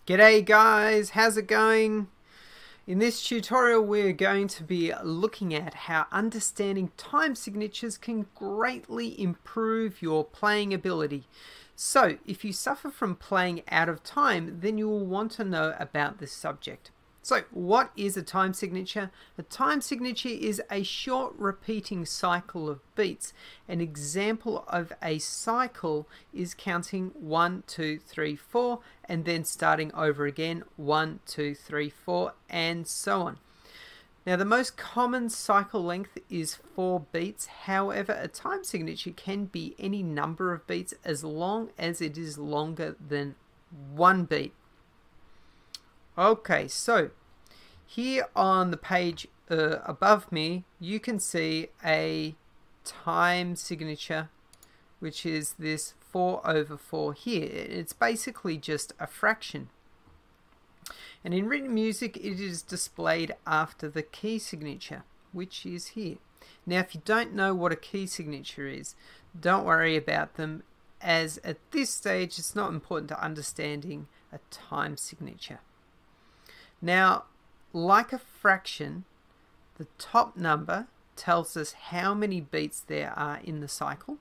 G'day guys, how's it going? In this tutorial we're going to be looking at how understanding time signatures can greatly improve your playing ability. So if you suffer from playing out of time, then you will want to know about this subject. So what is a time signature? A time signature is a short repeating cycle of beats. An example of a cycle is counting 1, 2, 3, 4 and then starting over again 1, 2, 3, 4 and so on. Now the most common cycle length is 4 beats. However, a time signature can be any number of beats as long as it is longer than 1 beat. Okay, so here on the page above me, you can see a time signature, which is this 4/4 here. It's basically just a fraction. And in written music, it is displayed after the key signature, which is here. Now, if you don't know what a key signature is, don't worry about them, as at this stage, it's not important to understanding a time signature. Now, like a fraction, the top number tells us how many beats there are in the cycle,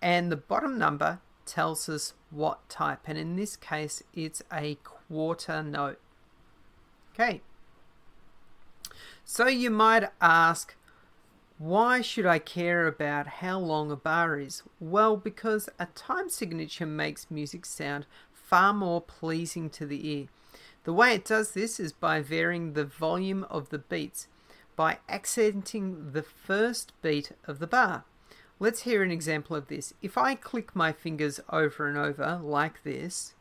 and the bottom number tells us what type, and in this case it's a quarter note. Okay, so you might ask, why should I care about how long a bar is? Well, because a time signature makes music sound far more pleasing to the ear. The way it does this is by varying the volume of the beats, by accenting the first beat of the bar. Let's hear an example of this. If I click my fingers over and over like this,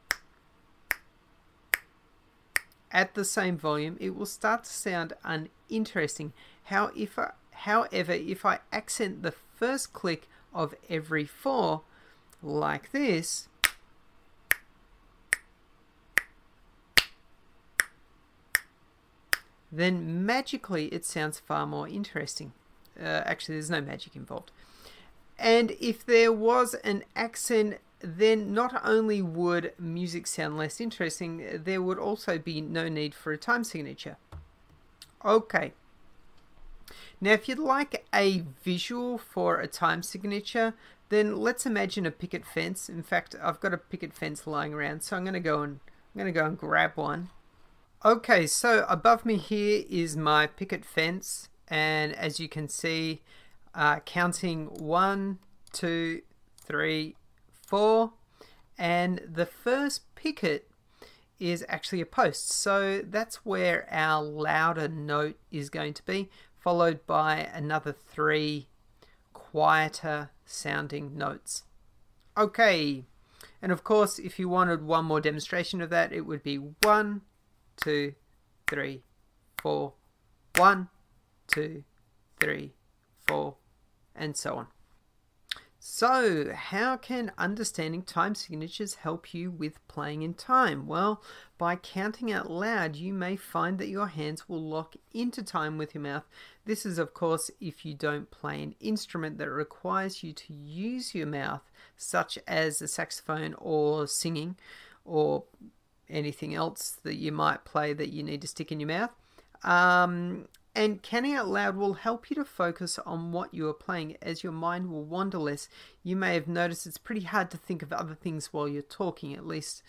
at the same volume, it will start to sound uninteresting. However, if I accent the first click of every 4 like this, then magically it sounds far more interesting. Actually, there's no magic involved. And if there was an accent, then not only would music sound less interesting, there would also be no need for a time signature. Okay. Now, if you'd like a visual for a time signature, then let's imagine a picket fence. In fact, I've got a picket fence lying around, so I'm going to go and grab one. Okay, so above me here is my picket fence, and as you can see, counting 1, 2, 3, 4, and the first picket is actually a post, so that's where our louder note is going to be, followed by another 3 quieter sounding notes. Okay, and of course if you wanted one more demonstration of that, it would be 1, 2, 3, 4, 1, 2, 3, 4, and so on. So, how can understanding time signatures help you with playing in time? Well, by counting out loud, you may find that your hands will lock into time with your mouth. This is, of course, if you don't play an instrument that requires you to use your mouth, such as a saxophone or singing, or anything else that you might play that you need to stick in your mouth. And counting out loud will help you to focus on what you are playing, as your mind will wander less. You may have noticed it's pretty hard to think of other things while you're talking. At least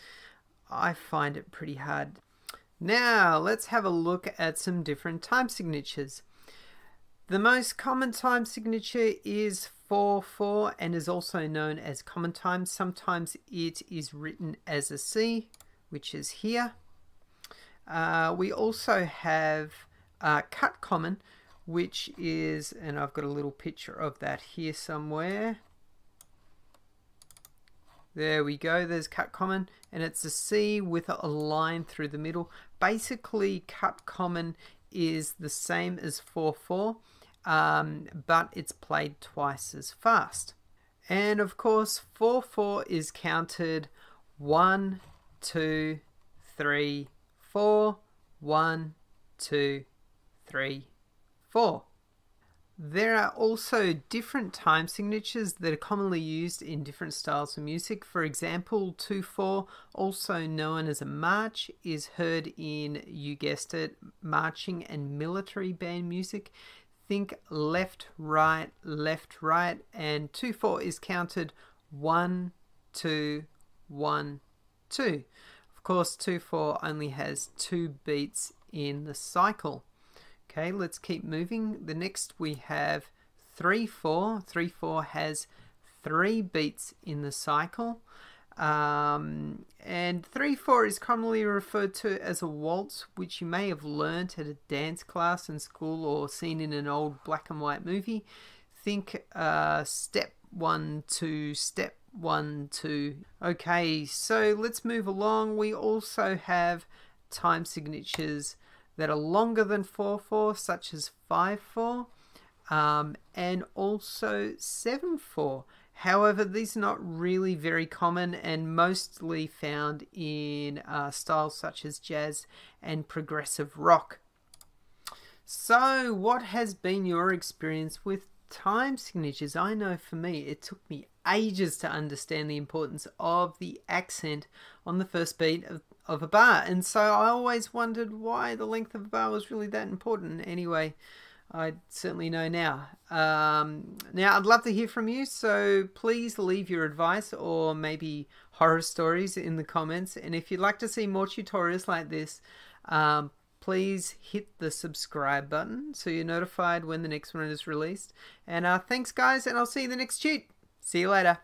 I find it pretty hard. Now let's have a look at some different time signatures. The most common time signature is 4/4 and is also known as common time. Sometimes it is written as a C, which is here. We also have cut common, which is, and I've got a little picture of that here somewhere. There we go, there's cut common, and it's a C with a line through the middle. Basically, cut common is the same as 4/4, but it's played twice as fast. And of course, 4/4 is counted 1, 2, 3, 4, 1, 2, 3, 4. There are also different time signatures that are commonly used in different styles of music. For example, 2/4, also known as a march, is heard in, you guessed it, marching and military band music. Think left, right, and 2/4 is counted 1, 2, 1, 2. Of course, 2/4 only has 2 beats in the cycle. Okay, let's keep moving. The next we have 3/4. 3/4 has 3 beats in the cycle. And 3/4 is commonly referred to as a waltz, which you may have learnt at a dance class in school or seen in an old black and white movie. Think step 1, 2, step 1, 2. Okay, so let's move along. We also have time signatures that are longer than 4/4, such as 5/4, and also 7/4. However, these are not really very common and mostly found in styles such as jazz and progressive rock. So, what has been your experience with time signatures? I know for me, it took me ages to understand the importance of the accent on the first beat of a bar, and so I always wondered why the length of a bar was really that important. Anyway, I certainly know now. Now, I'd love to hear from you, so please leave your advice or maybe horror stories in the comments. And if you'd like to see more tutorials like this, please hit the subscribe button so you're notified when the next one is released. And thanks, guys, and I'll see you in the next tut. See you later.